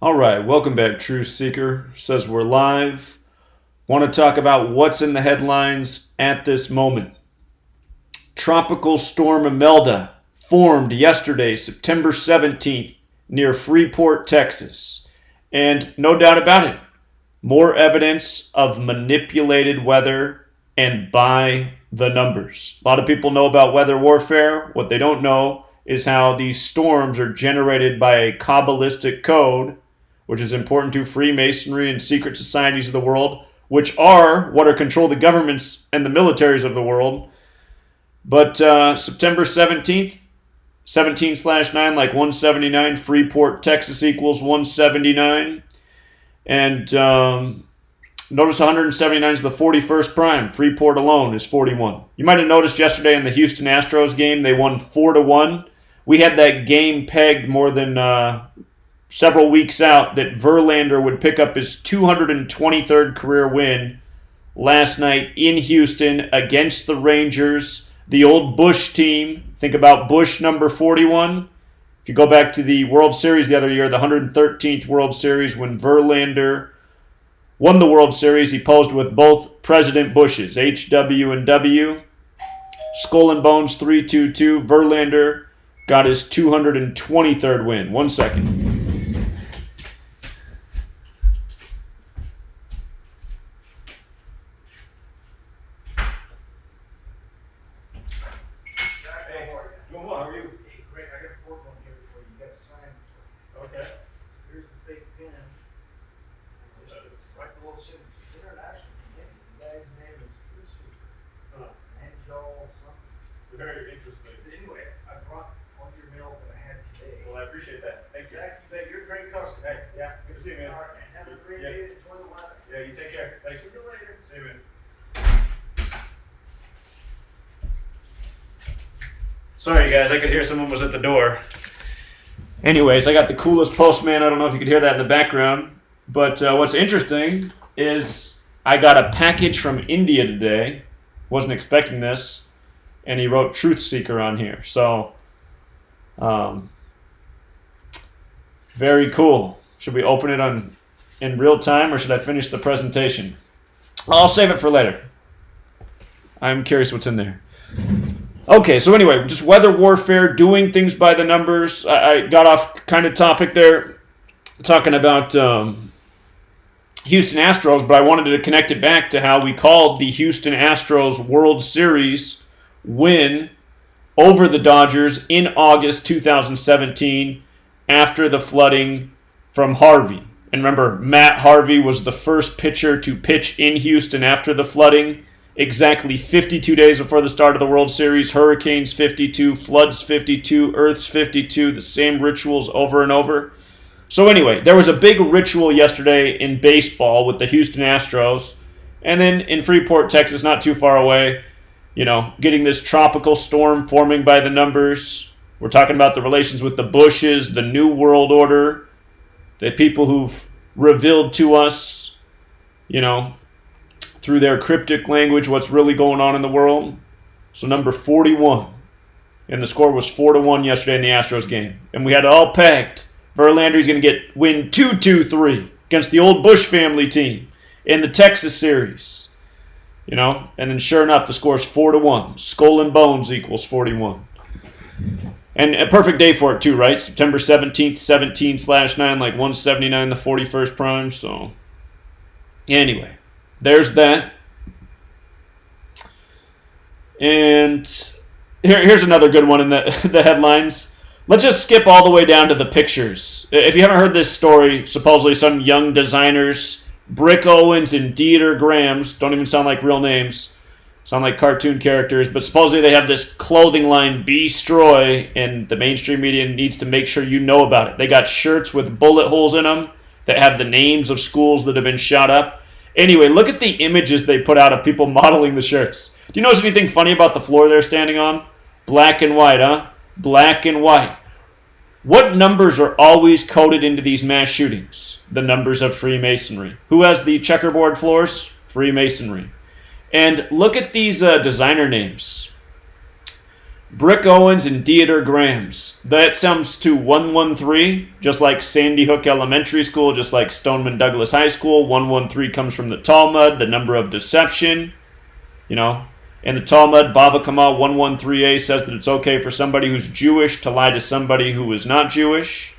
All right, welcome back, Truth Seeker. Says we're live. Want to talk about what's in the headlines at this moment. Tropical storm Imelda formed yesterday, September 17th, near Freeport, Texas. And no doubt about it, more evidence of manipulated weather and by the numbers. A lot of people know about weather warfare. What they don't know is how these storms are generated by a Kabbalistic code, which is important to Freemasonry and secret societies of the world, which are what are control the governments and the militaries of the world. But September 17th, 17/9, like 179, Freeport, Texas equals 179. And notice 179 is the 41st prime. Freeport alone is 41. You might have noticed yesterday in the Houston Astros game, they won 4-1. We had that game pegged more than several weeks out that Verlander would pick up his 223rd career win last night in Houston against the Rangers, the old Bush team. Think about Bush number 41. If you go back to the World Series the other year, the 113th World Series, when Verlander won the World Series, he posed with both President Bushes, HW and W. Skull and Bones 3-2-2. Verlander got his 223rd win. 1 second. Very interesting. Anyway, I brought one of your mail that I had today. Well, I appreciate that. Thanks, Zach. You bet. You're a great customer. Hey, yeah. Good to see you, man. All right, man. Have a great day. Enjoy the weather. Yeah, you take care. Thanks. See you later. See you, man. Sorry, guys. I could hear someone was at the door. Anyways, I got the coolest postman. I don't know if you could hear that in the background. But what's interesting is I got a package from India today. Wasn't expecting this. And he wrote Truth Seeker on here. So, very cool. Should we open it in real time, or should I finish the presentation? I'll save it for later. I'm curious what's in there. Okay, so anyway, just weather warfare, doing things by the numbers. I got off kind of topic there, talking about Houston Astros, but I wanted to connect it back to how we called the Houston Astros World Series win over the Dodgers in August 2017 after the flooding from Harvey. And remember, Matt Harvey was the first pitcher to pitch in Houston after the flooding, exactly 52 days before the start of the World Series. Hurricanes 52, floods 52, Earths 52, the same rituals over and over. So anyway, there was a big ritual yesterday in baseball with the Houston Astros. And then in Freeport, Texas, not too far away, getting this tropical storm forming by the numbers. We're talking about the relations with the Bushes, the New World Order, the people who've revealed to us, through their cryptic language, what's really going on in the world. So number 41. And the score was 4-1 yesterday in the Astros game. And we had it all pegged. Verlander's going to win 2-2-3 against the old Bush family team in the Texas series. And then sure enough, the score is 4-1. Skull and Bones equals 41. And a perfect day for it too, right? September 17th, 17/9, like 179, the 41st prime. So anyway, there's that. And here's another good one in the headlines. Let's just skip all the way down to the pictures. If you haven't heard this story, supposedly some young designers, Brick Owens and Dieter Grams, don't even sound like real names, sound like cartoon characters, but supposedly they have this clothing line, Be-Stroy, and the mainstream media needs to make sure you know about it. They got shirts with bullet holes in them that have the names of schools that have been shot up. Anyway, look at the images they put out of people modeling the shirts. Do you notice anything funny about the floor they're standing on? Black and white, huh? Black and white. What numbers are always coded into these mass shootings? The numbers of Freemasonry. Who has the checkerboard floors? Freemasonry. And look at these designer names. Brick Owens and Dieter Grams. That sounds to 113, just like Sandy Hook Elementary School, just like Stoneman Douglas High School. 113 comes from the Talmud, the number of deception. You know, in the Talmud, Bava Kama 113a says that it's okay for somebody who's Jewish to lie to somebody who is not Jewish.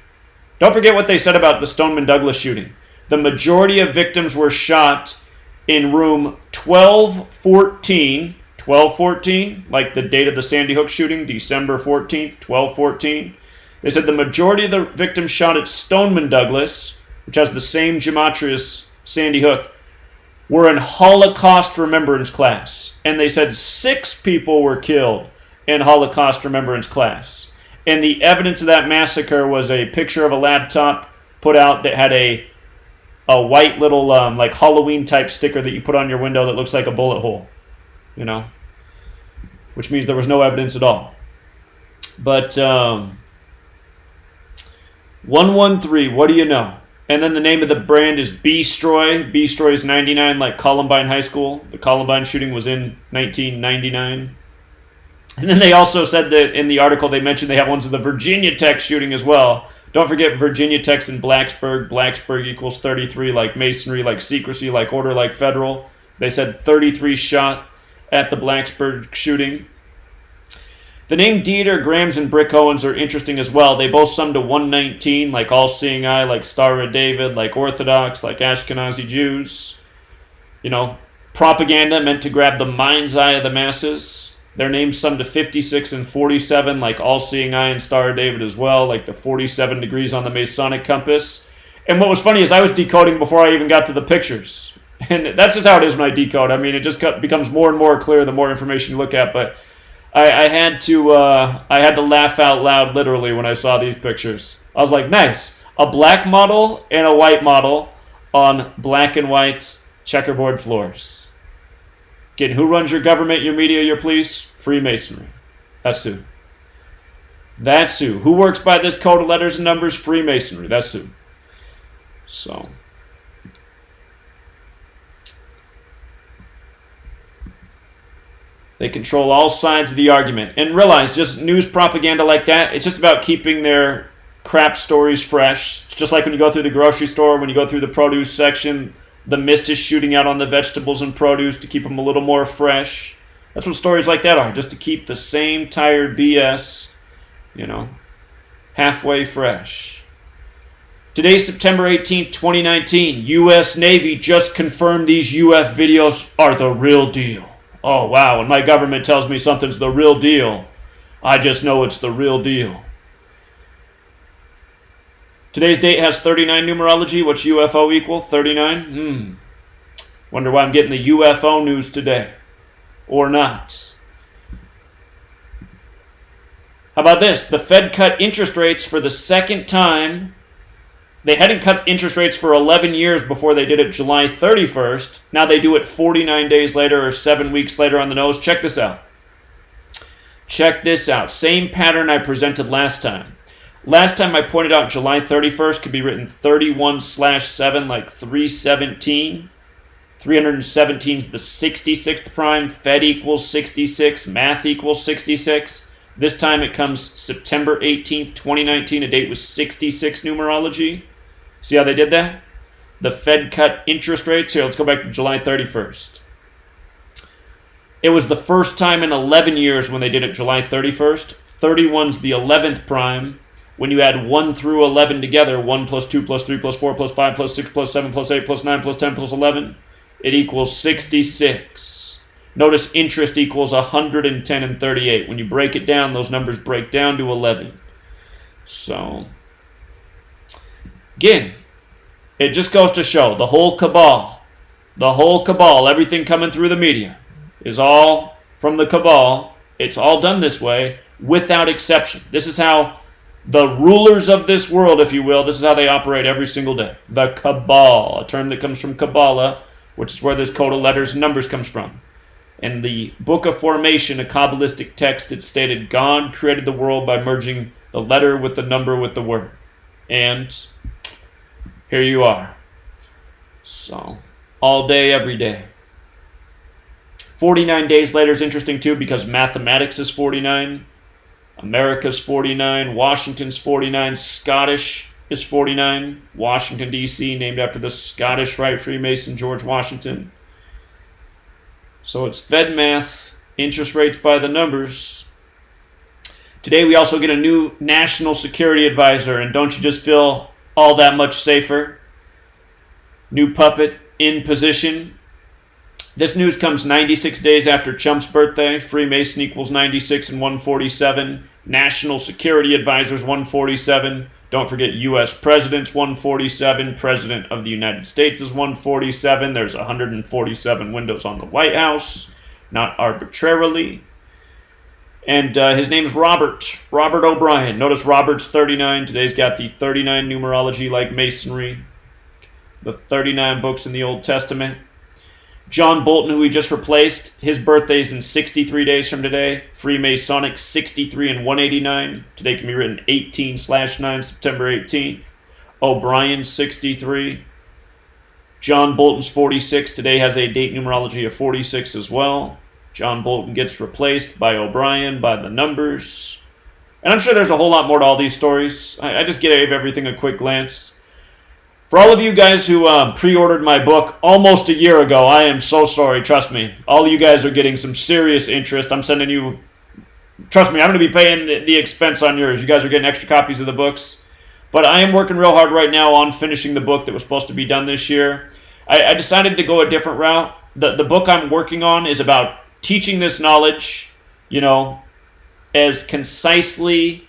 Don't forget what they said about the Stoneman Douglas shooting. The majority of victims were shot in room 1214. 1214, like the date of the Sandy Hook shooting, December 14th, 1214. They said the majority of the victims shot at Stoneman Douglas, which has the same gematria as Sandy Hook, were in Holocaust remembrance class. And they said 6 people were killed in Holocaust remembrance class. And the evidence of that massacre was a picture of a laptop put out that had a white little like Halloween type sticker that you put on your window that looks like a bullet hole. You know, which means there was no evidence at all. But 113, what do you know? And then the name of the brand is B-Stroy. B-Stroy is 99, like Columbine High School. The Columbine shooting was in 1999. And then they also said that in the article they mentioned they have ones of the Virginia Tech shooting as well. Don't forget Virginia Tech's in Blacksburg. Blacksburg equals 33, like masonry, like secrecy, like order, like federal. They said 33 shot at the Blacksburg shooting. The name Dieter, Grams, and Brick Owens are interesting as well. They both sum to 119, like All-Seeing Eye, like Star of David, like Orthodox, like Ashkenazi Jews. You know, propaganda meant to grab the mind's eye of the masses. Their names sum to 56 and 47, like All-Seeing Eye and Star of David as well, like the 47 degrees on the Masonic compass. And what was funny is I was decoding before I even got to the pictures. And that's just how it is when I decode. I mean, it just becomes more and more clear the more information you look at. But I had to laugh out loud literally when I saw these pictures. I was like, nice, a black model and a white model on black and white checkerboard floors. Again, who runs your government, your media, your police? Freemasonry. That's who. That's who. Who works by this code of letters and numbers? Freemasonry. That's who. So. They control all sides of the argument. And realize, just news propaganda like that, it's just about keeping their crap stories fresh. It's just like when you go through the grocery store, when you go through the produce section, the mist is shooting out on the vegetables and produce to keep them a little more fresh. That's what stories like that are, just to keep the same tired BS, you know, halfway fresh. Today's September 18th, 2019. U.S. Navy just confirmed these UF videos are the real deal. Oh, wow, when my government tells me something's the real deal, I just know it's the real deal. Today's date has 39 numerology. What's UFO equal? 39? Wonder why I'm getting the UFO news today. Or not. How about this? The Fed cut interest rates for the second time. They hadn't cut interest rates for 11 years before they did it July 31st. Now they do it 49 days later or 7 weeks later on the nose. Check this out. Check this out. Same pattern I presented last time. Last time I pointed out July 31st could be written 31/7 like 317. 317 is the 66th prime. Fed equals 66. Math equals 66. This time it comes September 18th, 2019, a date with 66 numerology. See how they did that? The Fed cut interest rates. Here, let's go back to July 31st. It was the first time in 11 years when they did it July 31st. 31's the 11th prime. When you add 1 through 11 together, 1 plus 2 plus 3 plus 4 plus 5 plus 6 plus 7 plus 8 plus 9 plus 10 plus 11, it equals 66. Notice interest equals 110 and 38. When you break it down, those numbers break down to 11. So, again, it just goes to show the whole cabal, everything coming through the media is all from the cabal. It's all done this way without exception. This is how the rulers of this world, if you will, this is how they operate every single day. The cabal, a term that comes from Kabbalah, which is where this code of letters and numbers comes from. In the Book of Formation, a Kabbalistic text, it stated God created the world by merging the letter with the number with the word. And here you are. So, all day, every day. 49 days later is interesting too because mathematics is 49. America's 49, Washington's 49, Scottish is 49, Washington, D.C., named after the Scottish Rite Freemason George Washington. So it's Fed math, interest rates by the numbers. Today we also get a new national security advisor, and don't you just feel all that much safer? New puppet in position. This news comes 96 days after Trump's birthday. Freemason equals 96 and 147. National Security Advisors 147. Don't forget U.S. President's 147. President of the United States is 147. There's 147 windows on the White House, not arbitrarily. And his name's Robert O'Brien. Notice Robert's 39. Today's got the 39 numerology like Masonry. The 39 books in the Old Testament. John Bolton, who we just replaced, his birthday's in 63 days from today. Freemasonic 63 and 189. Today can be written 18/9, September 18th. O'Brien 63. John Bolton's 46. Today has a date numerology of 46 as well. John Bolton gets replaced by O'Brien by the numbers. And I'm sure there's a whole lot more to all these stories. I just gave everything a quick glance. For all of you guys who pre-ordered my book almost a year ago, I am so sorry, trust me. All you guys are getting some serious interest. I'm sending you, trust me, I'm going to be paying the expense on yours. You guys are getting extra copies of the books. But I am working real hard right now on finishing the book that was supposed to be done this year. I decided to go a different route. The book I'm working on is about teaching this knowledge, as concisely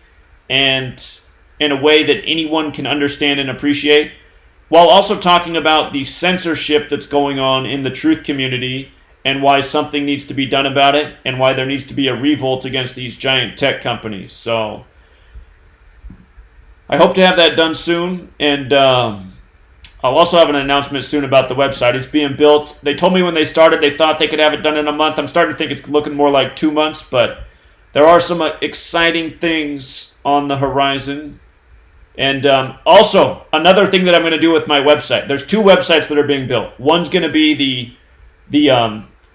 and in a way that anyone can understand and appreciate, while also talking about the censorship that's going on in the truth community and why something needs to be done about it and why there needs to be a revolt against these giant tech companies. So I hope to have that done soon, and I'll also have an announcement soon about the website. It's being built. They told me when they started they thought they could have it done in a month. I'm starting to think it's looking more like 2 months, but there are some exciting things on the horizon. And also, another thing that I'm going to do with my website. There's 2 websites that are being built. One's going to be the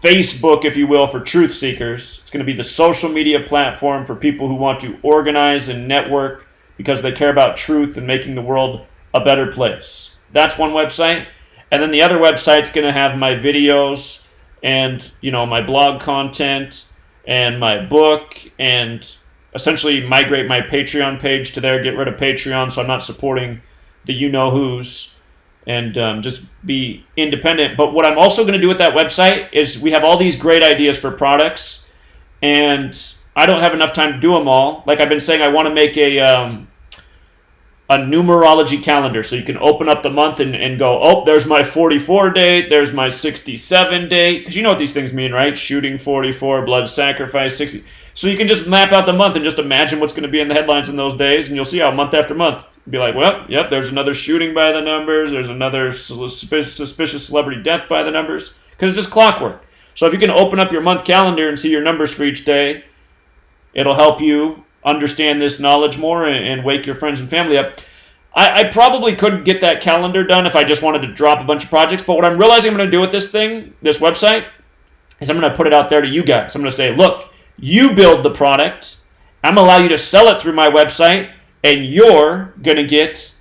Facebook, if you will, for truth seekers. It's going to be the social media platform for people who want to organize and network because they care about truth and making the world a better place. That's one website. And then the other website's going to have my videos and, my blog content and my book, and essentially migrate my Patreon page to there, get rid of Patreon so I'm not supporting the you-know-whos, and just be independent. But what I'm also going to do with that website is we have all these great ideas for products, and I don't have enough time to do them all. Like I've been saying, I want to make a numerology calendar so you can open up the month and go, oh, there's my 44 date, there's my 67 date, because you know what these things mean, right? Shooting 44, blood sacrifice 60. So you can just map out the month and just imagine what's going to be in the headlines in those days, and you'll see how month after month, be like, well, yep, there's another shooting by the numbers, there's another suspicious celebrity death by the numbers, because it's just clockwork. So if you can open up your month calendar and see your numbers for each day, it'll help you understand this knowledge more and wake your friends and family up. I probably couldn't get that calendar done if I just wanted to drop a bunch of projects, but what I'm realizing I'm going to do with this website, is I'm going to put it out there to you guys. I'm going to say, look, you build the product, I'm going to allow you to sell it through my website, and you're going to get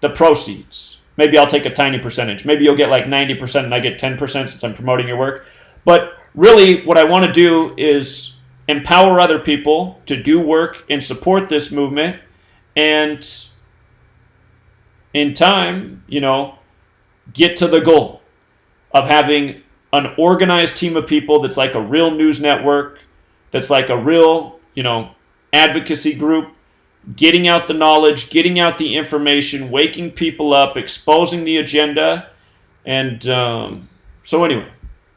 the proceeds. Maybe I'll take a tiny percentage. Maybe you'll get like 90% and I get 10% since I'm promoting your work. But really, what I want to do is empower other people to do work and support this movement, and in time, get to the goal of having an organized team of people that's like a real news network, that's like a real, advocacy group, getting out the knowledge, getting out the information, waking people up, exposing the agenda. And so anyway,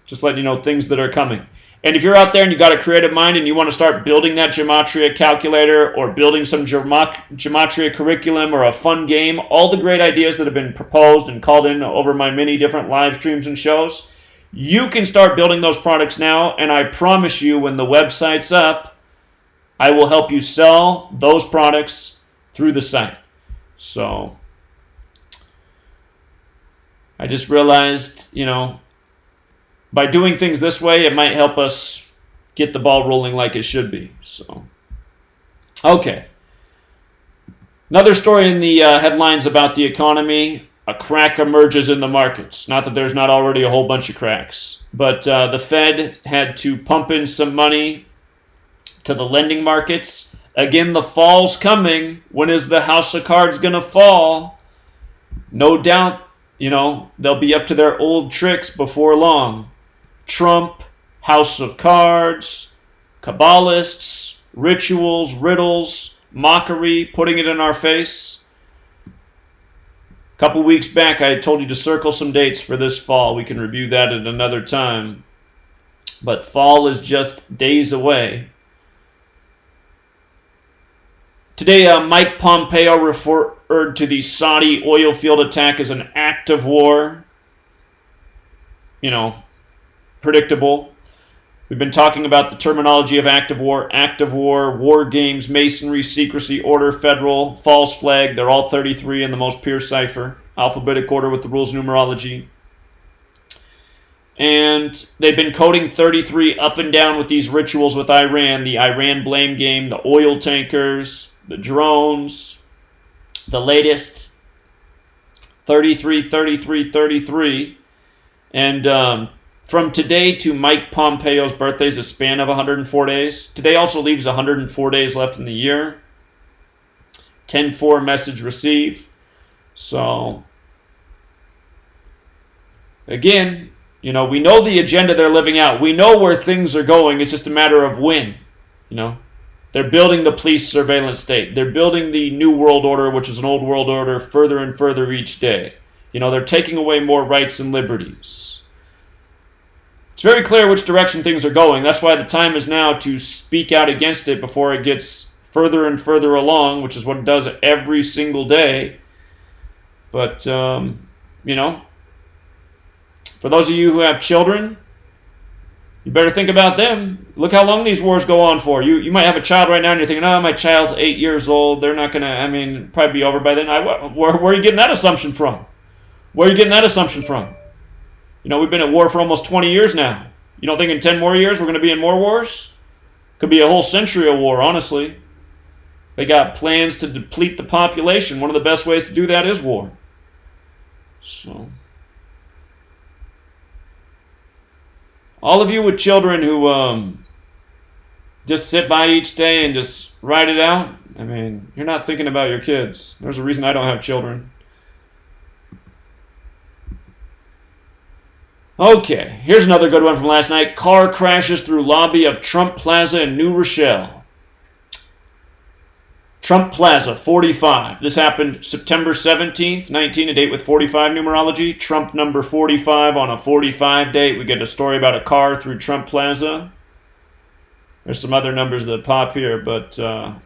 just letting you know things that are coming. And if you're out there and you got a creative mind and you want to start building that Gematria calculator or building some Gematria curriculum or a fun game, all the great ideas that have been proposed and called in over my many different live streams and shows, you can start building those products now. And I promise you, when the website's up, I will help you sell those products through the site. So I just realized, by doing things this way, it might help us get the ball rolling like it should be. So Okay. Another story in the headlines about the economy. A crack emerges in the markets. Not that there's not already a whole bunch of cracks. But the Fed had to pump in some money to the lending markets. Again, the fall's coming. When is the house of cards going to fall? No doubt, they'll be up to their old tricks before long. Trump, House of Cards, Kabbalists, rituals, riddles, mockery, putting it in our face. A couple weeks back, I told you to circle some dates for this fall. We can review that at another time. But fall is just days away. Today, Mike Pompeo referred to the Saudi oil field attack as an act of war. Predictable. We've been talking about the terminology of act of war, war games, masonry, secrecy, order, federal, false flag. They're all 33 in the most pure cipher. Alphabetic order with the rules numerology. And they've been coding 33 up and down with these rituals with Iran. The Iran blame game, the oil tankers, the drones, the latest. 33, 33, 33. And from today to Mike Pompeo's birthday is a span of 104 days. Today also leaves 104 days left in the year. 10-4 message receive. So, again, we know the agenda they're living out. We know where things are going. It's just a matter of when. They're building the police surveillance state. They're building the new world order, which is an old world order, further and further each day. They're taking away more rights and liberties. It's very clear which direction things are going. That's why the time is now to speak out against it before it gets further and further along, which is what it does every single day. But, for those of you who have children, you better think about them. Look how long these wars go on for. You might have a child right now and you're thinking, my child's 8 years old. They're not going to, probably be over by then. Where are you getting that assumption from? Where are you getting that assumption from? We've been at war for almost 20 years now. You don't think in 10 more years we're going to be in more wars? Could be a whole century of war, honestly. They got plans to deplete the population. One of the best ways to do that is war. So, all of you with children who just sit by each day and just write it out, you're not thinking about your kids. There's a reason I don't have children. Okay, here's another good one from last night. Car crashes through lobby of Trump Plaza in New Rochelle. Trump Plaza, 45. This happened September 17th, 19, a date with 45 numerology. Trump number 45 on a 45 date. We get a story about a car through Trump Plaza. There's some other numbers that pop here, but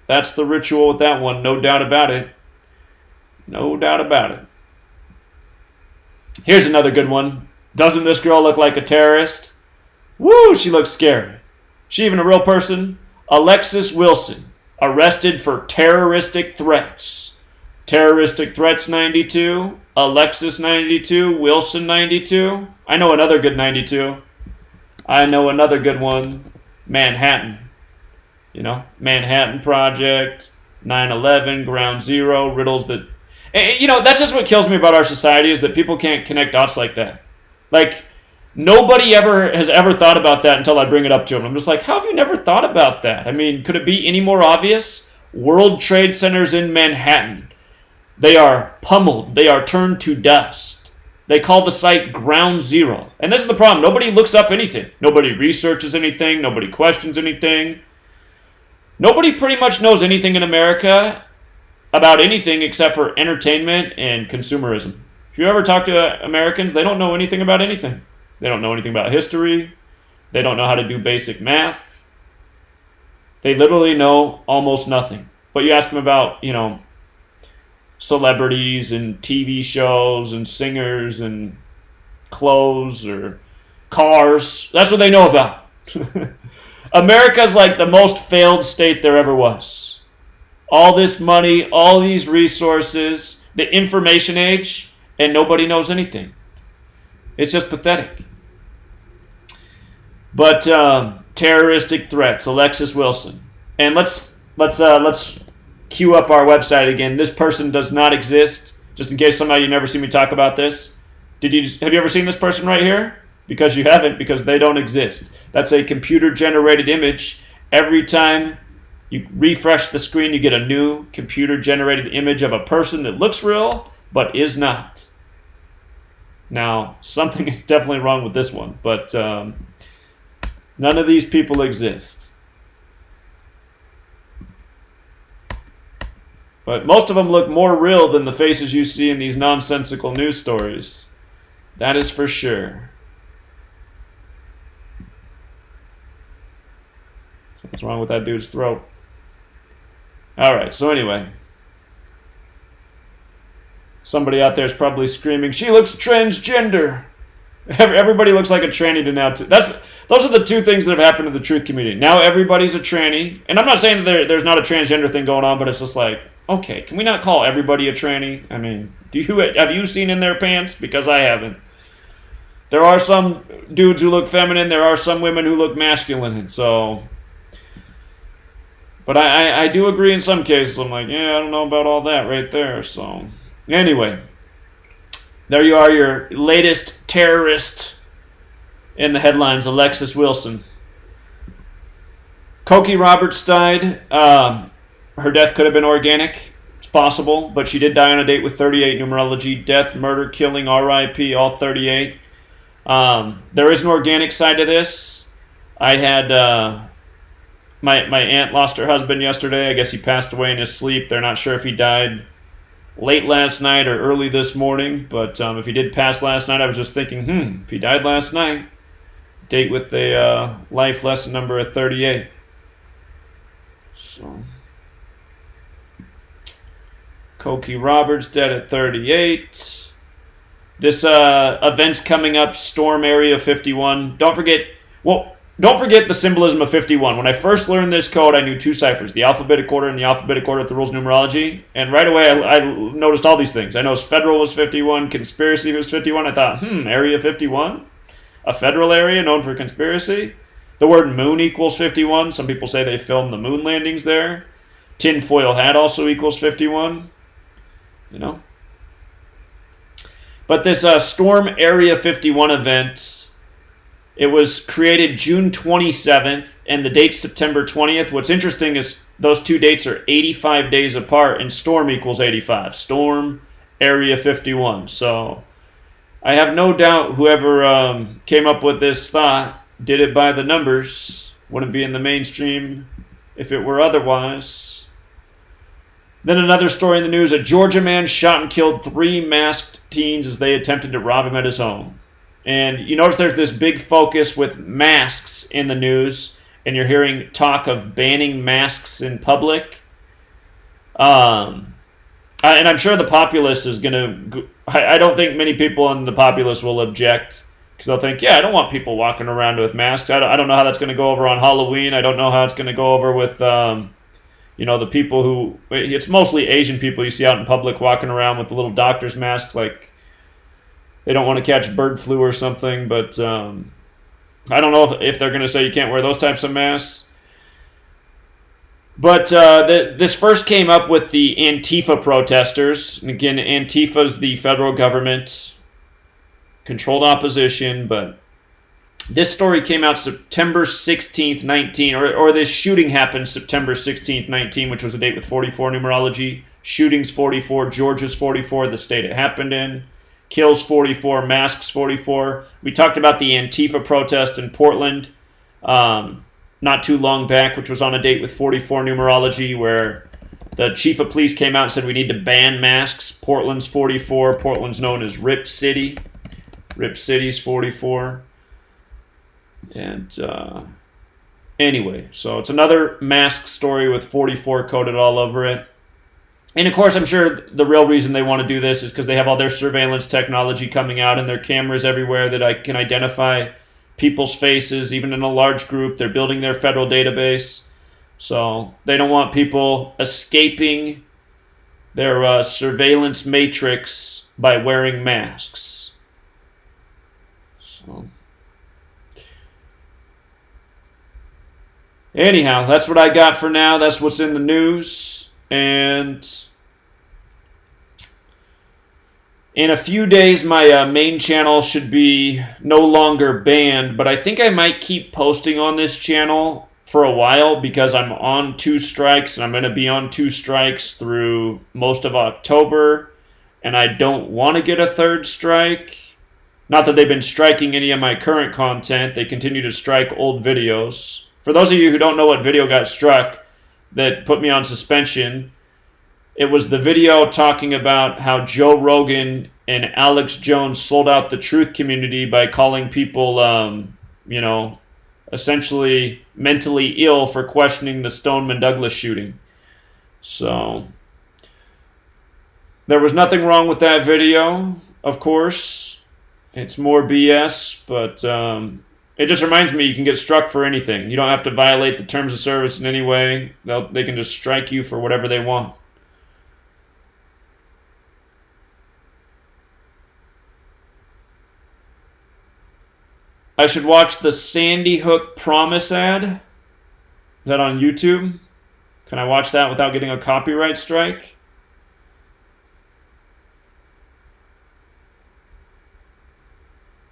that's the ritual with that one. No doubt about it. No doubt about it. Here's another good one. Doesn't this girl look like a terrorist? Woo, she looks scary. She even a real person? Alexis Wilson, arrested for terroristic threats. Terroristic threats 92, Alexis 92, Wilson 92. I know another good 92. I know another good one, Manhattan. Manhattan Project, 9/11, Ground Zero, riddles that... that's just what kills me about our society is that people can't connect dots like that. Nobody has ever thought about that until I bring it up to them. I'm just like, how have you never thought about that? Could it be any more obvious? World Trade Centers in Manhattan. They are pummeled. They are turned to dust. They call the site Ground Zero. And this is the problem. Nobody looks up anything. Nobody researches anything. Nobody questions anything. Nobody pretty much knows anything in America about anything except for entertainment and consumerism. If you ever talk to Americans, they don't know anything about anything. They don't know anything about history. They don't know how to do basic math. They literally know almost nothing. But you ask them about, celebrities and TV shows and singers and clothes or cars. That's what they know about. America's like the most failed state there ever was. All this money, all these resources, the information age, and nobody knows anything. It's just pathetic. But terroristic threats, Alexis Wilson. And let's let's queue up our website again. This person does not exist. Just in case somehow you never see me talk about this. Have you ever seen this person right here? Because you haven't, because they don't exist. That's a computer-generated image. Every time you refresh the screen, you get a new computer-generated image of a person that looks real, but is not. Now, something is definitely wrong with this one, but none of these people exist. But most of them look more real than the faces you see in these nonsensical news stories. That is for sure. Something's wrong with that dude's throat. Alright, so anyway. Somebody out there is probably screaming, "She looks transgender!" Everybody looks like a tranny to now. Those are the two things that have happened to the truth community. Now everybody's a tranny. And I'm not saying that there's not a transgender thing going on, but it's just like, okay, can we not call everybody a tranny? I mean, have you seen in their pants? Because I haven't. There are some dudes who look feminine. There are some women who look masculine. And so, but I do agree in some cases. I'm like, yeah, I don't know about all that right there. So anyway, there you are, your latest terrorist in the headlines, Alexis Wilson. Cokie Roberts died. Her death could have been organic. It's possible, but she did die on a date with 38 numerology. Death, murder, killing, RIP, all 38. There is an organic side to this. I had my aunt lost her husband yesterday. I guess he passed away in his sleep. They're not sure if he died late last night or early this morning, but if he did pass last night, I was just thinking, if he died last night, date with a life lesson number at 38. So, Cokie Roberts dead at 38. This event's coming up, Storm Area 51. Don't forget the symbolism of 51. When I first learned this code, I knew two ciphers, the alphabetic order and the alphabetic order with the rules of numerology. And right away, I noticed all these things. I noticed federal was 51, conspiracy was 51. I thought, Area 51? A federal area known for conspiracy? The word moon equals 51. Some people say they filmed the moon landings there. Tinfoil hat also equals 51. You know? But this Storm Area 51 event, it was created June 27th, and the date's September 20th. What's interesting is those two dates are 85 days apart, and storm equals 85. Storm Area 51. So I have no doubt whoever came up with this thought did it by the numbers. Wouldn't be in the mainstream if it were otherwise. Then another story in the news, a Georgia man shot and killed 3 masked teens as they attempted to rob him at his home. And you notice there's this big focus with masks in the news, and you're hearing talk of banning masks in public. And I'm sure the populace is going to... I don't think many people in the populace will object, because they'll think, yeah, I don't want people walking around with masks. I don't know how that's going to go over on Halloween. I don't know how it's going to go over with... the people who... It's mostly Asian people you see out in public walking around with the little doctor's masks, like they don't want to catch bird flu or something, but I don't know if they're going to say you can't wear those types of masks. But this first came up with the Antifa protesters. And again, Antifa's the federal government, controlled opposition, but this story came out September 16th, 19, or this shooting happened September 16th, 19, which was a date with 44 numerology. Shootings 44, Georgia's 44, the state it happened in. Kills 44, masks 44. We talked about the Antifa protest in Portland not too long back, which was on a date with 44 numerology, where the chief of police came out and said we need to ban masks. Portland's 44. Portland's known as Rip City. Rip City's 44. And anyway, so it's another mask story with 44 coded all over it. And of course, I'm sure the real reason they want to do this is because they have all their surveillance technology coming out and their cameras everywhere that I can identify people's faces, even in a large group. They're building their federal database. So they don't want people escaping their surveillance matrix by wearing masks. So... Anyhow, that's what I got for now. That's what's in the news. And in a few days, my main channel should be no longer banned, but I think I might keep posting on this channel for a while because I'm on 2 strikes, and I'm going to be on 2 strikes through most of October, and I don't want to get a 3rd strike. Not that they've been striking any of my current content. They continue to strike old videos. For those of you who don't know what video got struck that put me on suspension, it was the video talking about how Joe Rogan and Alex Jones sold out the truth community by calling people, essentially mentally ill for questioning the Stoneman Douglas shooting. So there was nothing wrong with that video, of course. It's more BS, but it just reminds me you can get struck for anything. You don't have to violate the terms of service in any way. They can just strike you for whatever they want. I should watch the Sandy Hook Promise ad. Is that on YouTube? Can I watch that without getting a copyright strike?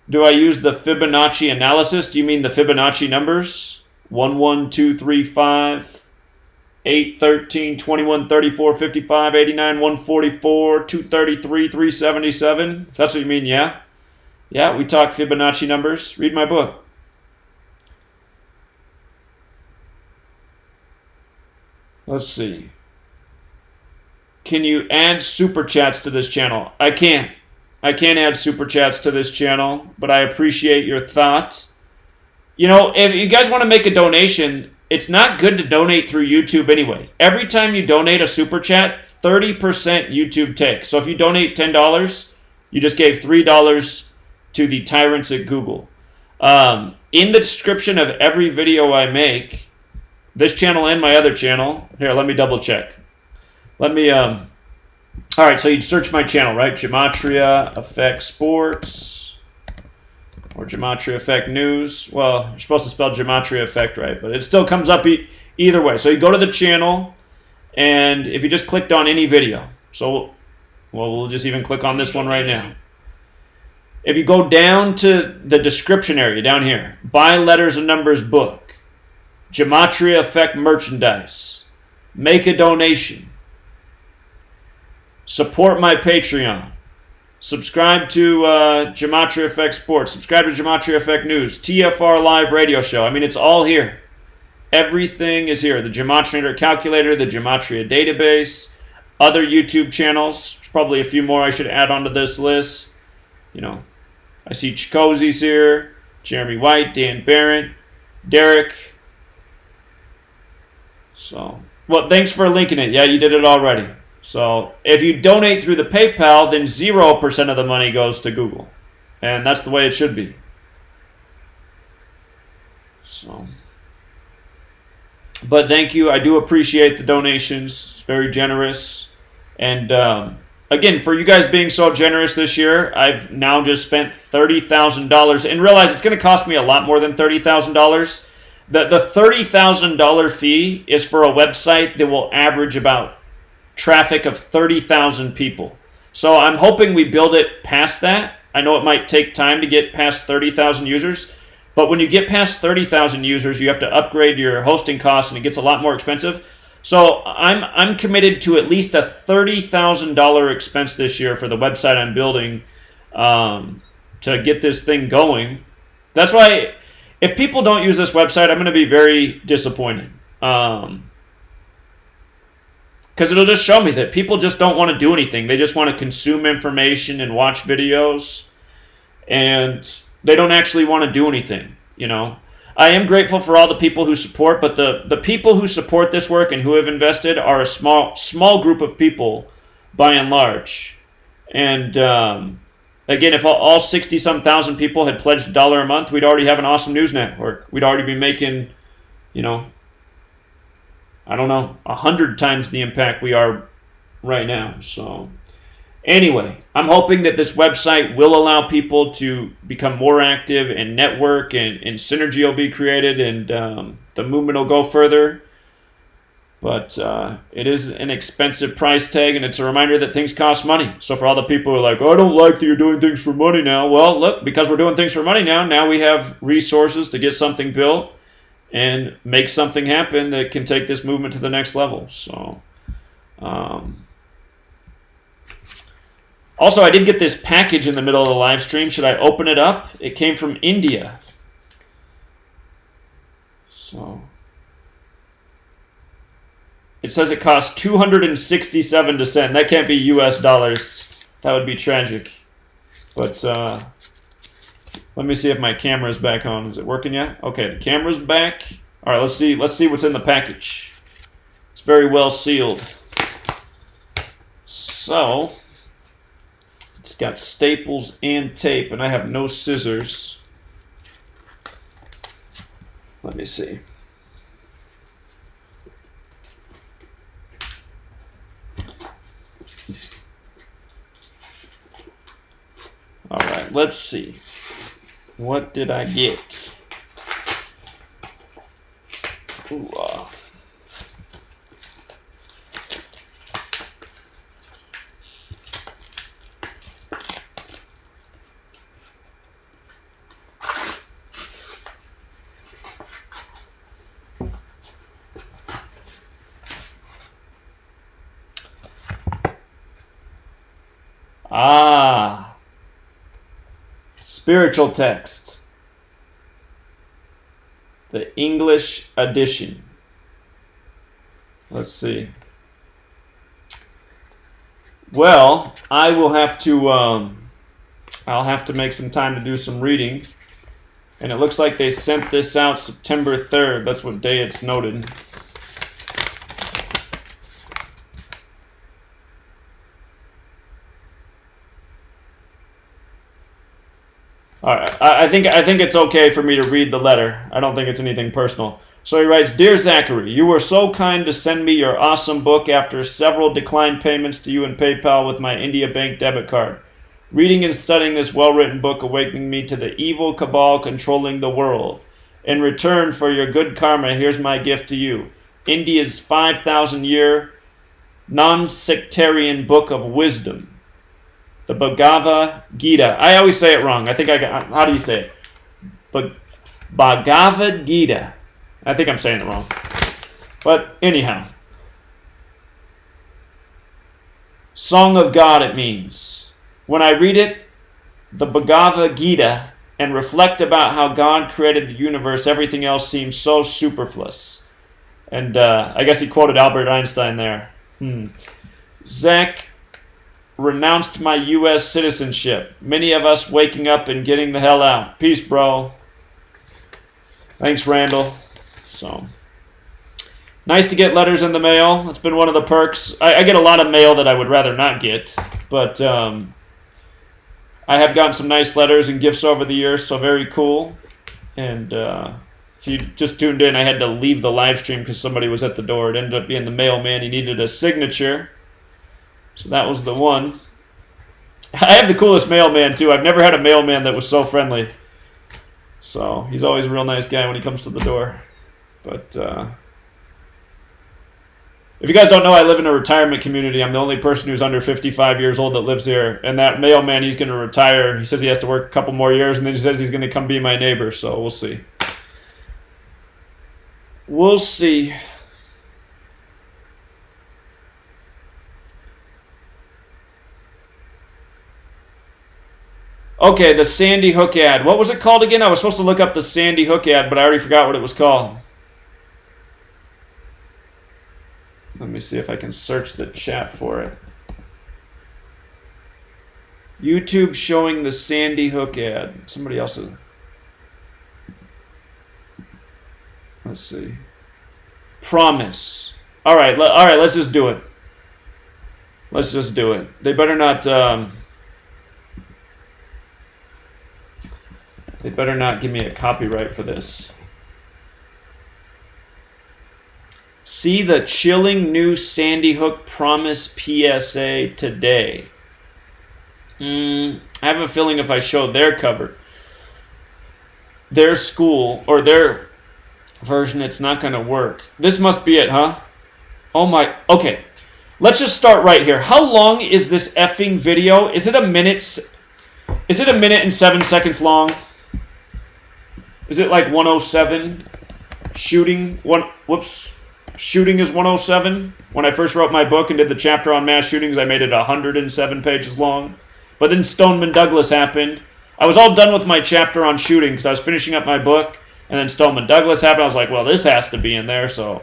Do I use the Fibonacci analysis? Do you mean the Fibonacci numbers? 1, 1, 2, 3, 5, 8, 13, 21, 34, 55, 89, 144, 233, 377? If that's what you mean, yeah. Yeah, we talk Fibonacci numbers. Read my book. Let's see. Can you add super chats to this channel? I can't. I can't add super chats to this channel, but I appreciate your thoughts. You know, if you guys want to make a donation, it's not good to donate through YouTube anyway. Every time you donate a super chat, 30% YouTube takes. So if you donate $10, you just gave $3 to the tyrants at Google. In the description of every video I make, this channel and my other channel, here, let me double check. All right, so you search my channel, right? Gematria Effect Sports or Gematria Effect News. Well, you're supposed to spell Gematria Effect right, but it still comes up either way. So you go to the channel, and if you just clicked on any video, so, well, we'll just even click on this one right now. If you go down to the description area down here, buy letters and numbers book, Gematria Effect merchandise, make a donation, support my Patreon, subscribe to Gematria Effect Sports, subscribe to Gematria Effect News, TFR Live Radio Show. I mean, it's all here. Everything is here. The Gematria Calculator, the Gematria Database, other YouTube channels. There's probably a few more I should add onto this list. You know, I see Chigozie's here, Jeremy White, Dan Behrendt, Derek. So, well, thanks for linking it. Yeah, you did it already. So if you donate through the PayPal, then 0% of the money goes to Google. And that's the way it should be. So, but thank you. I do appreciate the donations. It's very generous. And again, for you guys being so generous this year, I've now just spent $30,000 and realize it's going to cost me a lot more than $30,000. The $30,000 fee is for a website that will average about traffic of 30,000 people. So I'm hoping we build it past that. I know it might take time to get past 30,000 users, but when you get past 30,000 users, you have to upgrade your hosting costs, and it gets a lot more expensive. So I'm committed to at least a $30,000 expense this year for the website I'm building to get this thing going. That's why if people don't use this website, I'm going to be very disappointed. Because it'll just show me that people just don't want to do anything. They just want to consume information and watch videos. And they don't actually want to do anything, you know. I am grateful for all the people who support, but the people who support this work and who have invested are a small group of people by and large. And again, if all 60-some thousand people had pledged $1 a month, we'd already have an awesome news network. We'd already be making, you know, I don't know, 100 times the impact we are right now. So anyway, I'm hoping that this website will allow people to become more active and network, and synergy will be created. And the movement will go further. But it is an expensive price tag, and it's a reminder that things cost money. So for all the people who are like, oh, I don't like that you're doing things for money now. Well, look, because we're doing things for money now we have resources to get something built and make something happen that can take this movement to the next level. So, also, I did get this package in the middle of the live stream. Should I open it up? It came from India. So... it says it costs $267 to send. That can't be US dollars. That would be tragic. But let me see if my camera's back on. Is it working yet? Okay, the camera's back. All right, let's see what's in the package. It's very well sealed. So, it's got staples and tape, and I have no scissors. Let me see. All right, let's see. What did I get? Ooh, spiritual text. The English edition. Let's see. Well, I will have to, I'll have to make some time to do some reading. And it looks like they sent this out September 3rd. That's what day it's noted. All right, I think it's okay for me to read the letter. I don't think it's anything personal. So he writes, Dear Zachary, you were so kind to send me your awesome book after several declined payments to you in PayPal with my India Bank debit card. Reading and studying this well-written book awakening me to the evil cabal controlling the world. In return for your good karma, here's my gift to you. India's 5,000-year non-sectarian book of wisdom. The Bhagavad Gita. I always say it wrong. I think I got... How do you say it? Bhagavad Gita. I think I'm saying it wrong. But anyhow. Song of God it means. When I read it, the Bhagavad Gita, and reflect about how God created the universe, everything else seems so superfluous. And I guess he quoted Albert Einstein there. Zach renounced my U.S. citizenship. Many of us waking up and getting the hell out. Peace, bro. Thanks, Randall. So, nice to get letters in the mail. It's been one of the perks. I get a lot of mail that I would rather not get, but I have gotten some nice letters and gifts over the years, so very cool. And if you just tuned in, I had to leave the live stream because somebody was at the door. It ended up being the mailman. He needed a signature. So that was the one. I have the coolest mailman, too. I've never had a mailman that was so friendly. So he's always a real nice guy when he comes to the door. But if you guys don't know, I live in a retirement community. I'm the only person who's under 55 years old that lives here. And that mailman, he's going to retire. He says he has to work a couple more years, and then he says he's going to come be my neighbor. So we'll see. We'll see. Okay, the Sandy Hook ad. What was it called again? I was supposed to look up the Sandy Hook ad, but I already forgot what it was called. Let me see if I can search the chat for it. YouTube showing the Sandy Hook ad. Somebody else is... Let's see. Promise. All right, let's just do it. Let's just do it. They better not... They better not give me a copyright for this. See the chilling new Sandy Hook Promise PSA today. I have a feeling if I show their cover, their school or their version, it's not going to work. This must be it, huh? Oh my. Okay. Let's just start right here. How long is this effing video? Is it a minute? Is it a minute and 7 seconds long? Is it like 107? Shooting shooting is 107. When I first wrote my book and did the chapter on mass shootings, I made it 107 pages long. But then Stoneman Douglas happened. I was all done with my chapter on shooting because I was finishing up my book, and then Stoneman Douglas happened. I was like, well, this has to be in there. So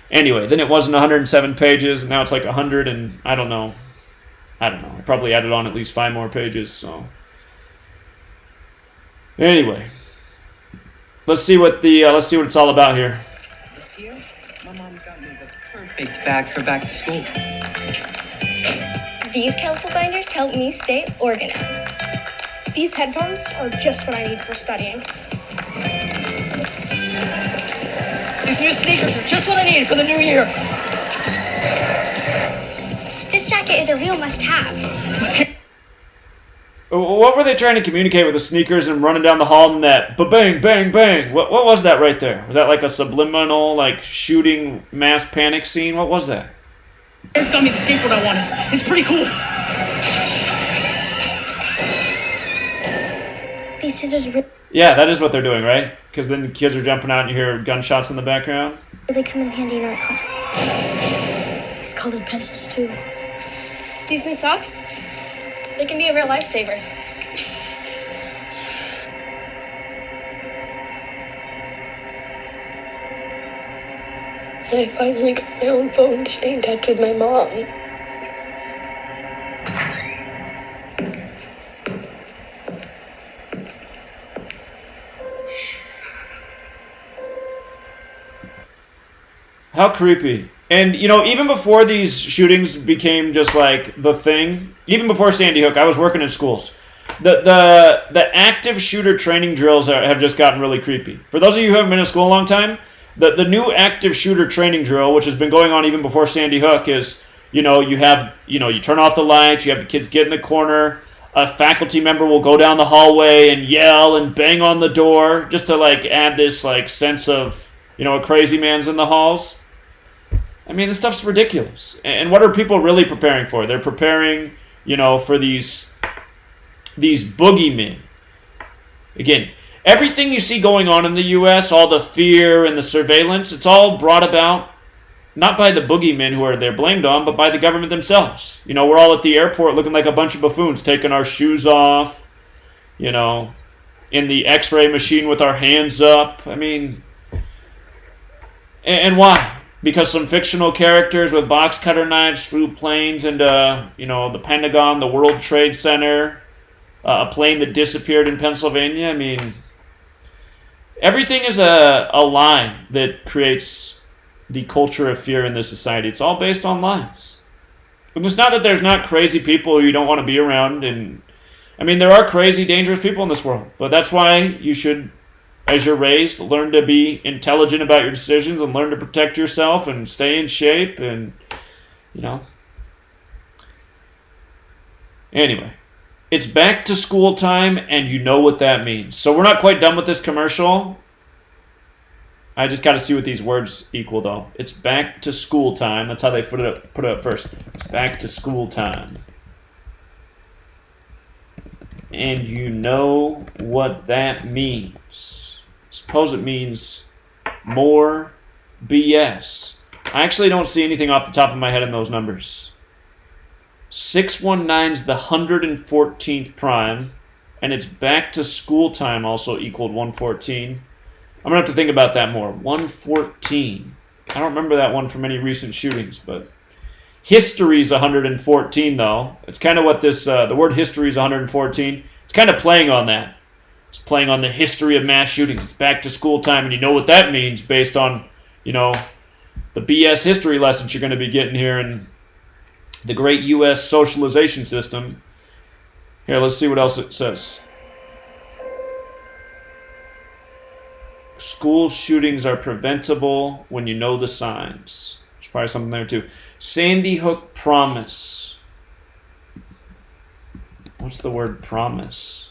anyway, then it wasn't 107 pages, and now it's like 100, and I don't know. I probably added on at least 5 more pages. So anyway, let's see what it's all about here. This year, my mom got me the perfect bag for back to school. These colorful binders help me stay organized. These headphones are just what I need for studying. These new sneakers are just what I need for the new year. This jacket is a real must-have. What were they trying to communicate with the sneakers and running down the hall and that bang, bang, bang? What was that right there? Was that like a subliminal, like, shooting mass panic scene? What was that? It's got me the skateboard I wanted. It's pretty cool. These scissors Yeah, that is what they're doing, right? Because then the kids are jumping out and you hear gunshots in the background. really come in handy in art class. These colored pencils, too. These new socks, they can be a real lifesaver. I finally got my own phone to stay in touch with my mom. How creepy. And, you know, even before these shootings became just like the thing, even before Sandy Hook, I was working in schools. The active shooter training drills have just gotten really creepy. For those of you who haven't been in school a long time, the new active shooter training drill, which has been going on even before Sandy Hook, is, you turn off the lights, you have the kids get in the corner, a faculty member will go down the hallway and yell and bang on the door just to, like, add this, like, sense of, a crazy man's in the halls. I mean, this stuff's ridiculous. And what are people really preparing for? They're preparing, for these boogeymen. Again, everything you see going on in the U.S., all the fear and the surveillance, it's all brought about not by the boogeymen who they're blamed on, but by the government themselves. We're all at the airport looking like a bunch of buffoons, taking our shoes off, in the x-ray machine with our hands up. I mean, and why? Because some fictional characters with box cutter knives flew planes into, the Pentagon, the World Trade Center, a plane that disappeared in Pennsylvania. I mean, everything is a lie that creates the culture of fear in this society. It's all based on lies. And it's not that there's not crazy people who you don't want to be around. And I mean, there are crazy, dangerous people in this world. But that's why you should, as you're raised, learn to be intelligent about your decisions and learn to protect yourself and stay in shape and, Anyway, it's back to school time, and you know what that means. So we're not quite done with this commercial. I just got to see what these words equal, though. It's back to school time. That's how they put it up first. It's back to school time. And you know what that means. Suppose it means more BS. I actually don't see anything off the top of my head in those numbers. 619's the 114th prime, and it's back to school time also equaled 114. I'm going to have to think about that more. 114. I don't remember that one from any recent shootings, but history's 114, though. It's kind of what this, the word history is 114. It's kind of playing on that. It's playing on the history of mass shootings. It's back to school time, and you know what that means based on, the BS history lessons you're going to be getting here in the great U.S. socialization system. Here, let's see what else it says. School shootings are preventable when you know the signs. There's probably something there too. Sandy Hook promise. What's the word promise?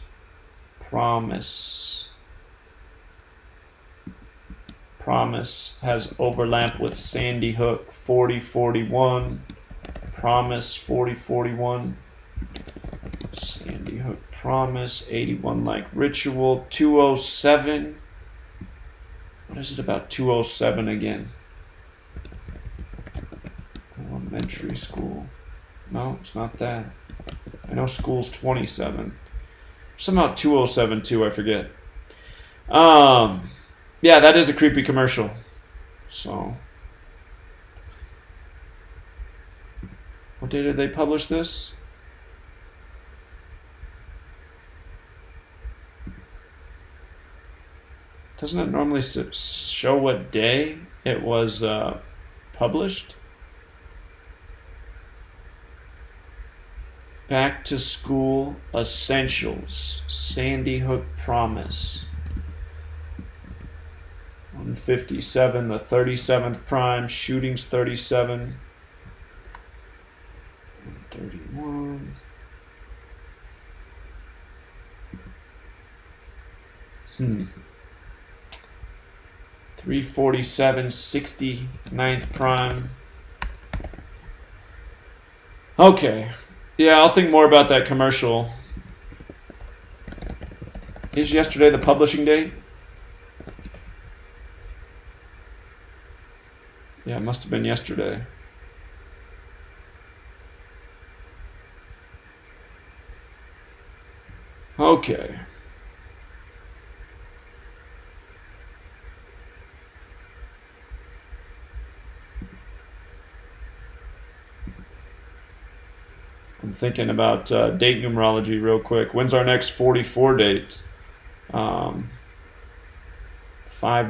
Promise. Promise has overlap with Sandy Hook 4041. Promise 4041. Sandy Hook Promise 81 like Ritual 207. What is it about 207 again? Elementary school. No, it's not that. I know school's 27. Somehow 207 too, I forget. Yeah, that is a creepy commercial. So, what day did they publish this? Doesn't it normally show what day it was published? Back to School Essentials, Sandy Hook Promise. 157, the 37th prime, shootings 37. 131. Hmm. 347, 69th prime. Okay. Yeah, I'll think more about that commercial. Is yesterday the publishing date? Yeah, it must have been yesterday. Okay. I'm thinking about date numerology real quick. When's our next 44 date? 5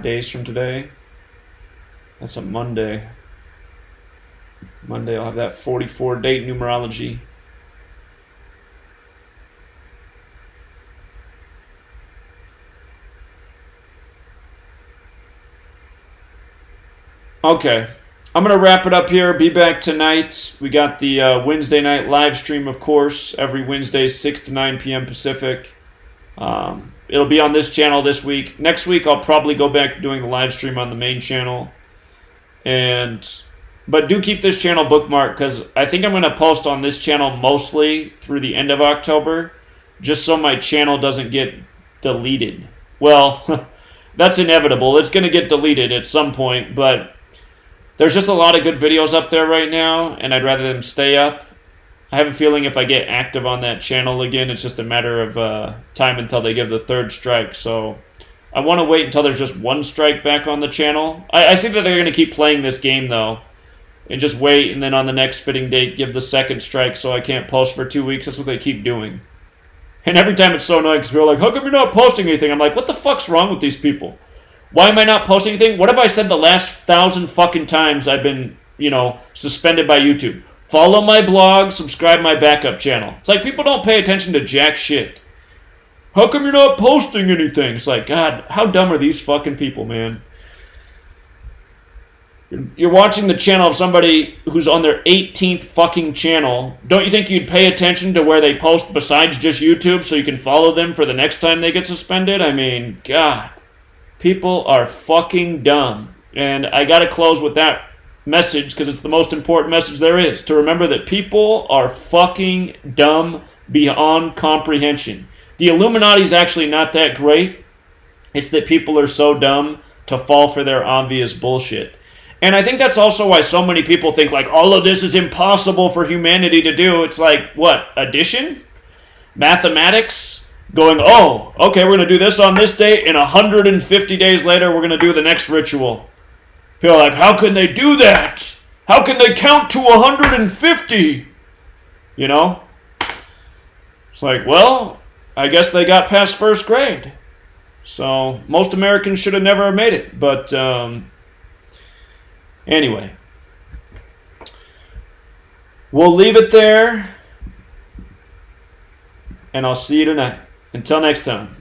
days from today. That's a Monday. Monday I'll have that 44 date numerology. Okay. I'm going to wrap it up here. Be back tonight. We got the Wednesday night live stream, of course, every Wednesday, 6 to 9 p.m. Pacific. It'll be on this channel this week. Next week, I'll probably go back to doing the live stream on the main channel. But do keep this channel bookmarked, because I think I'm going to post on this channel mostly through the end of October, just so my channel doesn't get deleted. Well, that's inevitable. It's going to get deleted at some point, but there's just a lot of good videos up there right now, and I'd rather them stay up. I have a feeling if I get active on that channel again, it's just a matter of time until they give the third strike. So I want to wait until there's just one strike back on the channel. I see that they're going to keep playing this game, though, and just wait, and then on the next fitting date, give the second strike so I can't post for 2 weeks. That's what they keep doing. And every time it's so annoying because they're like, how come you're not posting anything? I'm like, what the fuck's wrong with these people? Why am I not posting anything? What have I said the last 1,000 fucking times I've been, suspended by YouTube? Follow my blog, subscribe my backup channel. It's like people don't pay attention to jack shit. How come you're not posting anything? It's like, God, how dumb are these fucking people, man? You're watching the channel of somebody who's on their 18th fucking channel. Don't you think you'd pay attention to where they post besides just YouTube so you can follow them for the next time they get suspended? I mean, God. People are fucking dumb. And I got to close with that message because it's the most important message there is. To remember that people are fucking dumb beyond comprehension. The Illuminati's actually not that great. It's that people are so dumb to fall for their obvious bullshit. And I think that's also why so many people think like all of this is impossible for humanity to do. It's like, what, addition? Mathematics? Going, oh, okay, we're going to do this on this date, and 150 days later, we're going to do the next ritual. People are like, how can they do that? How can they count to 150? It's like, well, I guess they got past first grade. So most Americans should have never made it. But anyway, we'll leave it there, and I'll see you tonight. Until next time.